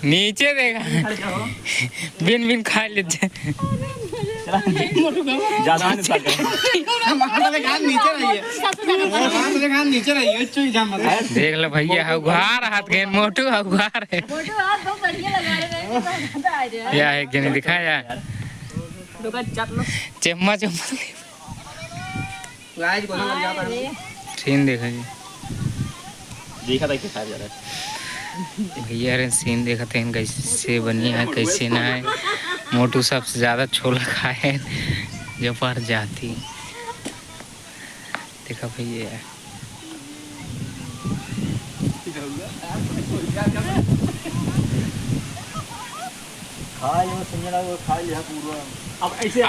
नीचे देखा बिन बिन खा लेते देख लो भैया उघार हाथ के मोटू उघार है क्या है कि नहीं दिखाया चम्मच सीन देखा भैया रे सीन देखा थे कैसे बनी है कैसे ना है। मोटू सबसे ज्यादा छोला खाए जो पर जाती देखा भैया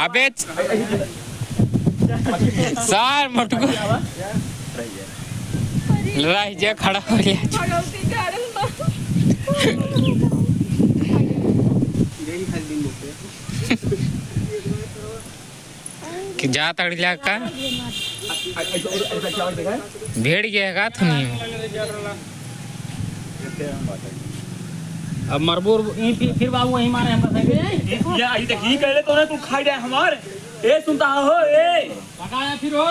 अबे सार मोटू को लड़ाई जा खड़ा हो गया कि जा तड़ जा का भेड़ गया का तुम अब मरबूर फिर बाबू वहीं मारे हम बताएंगे ये आई देखी कहले तो तू खाई जाए हमारे ए सुनता हो ए पकाया फिर हो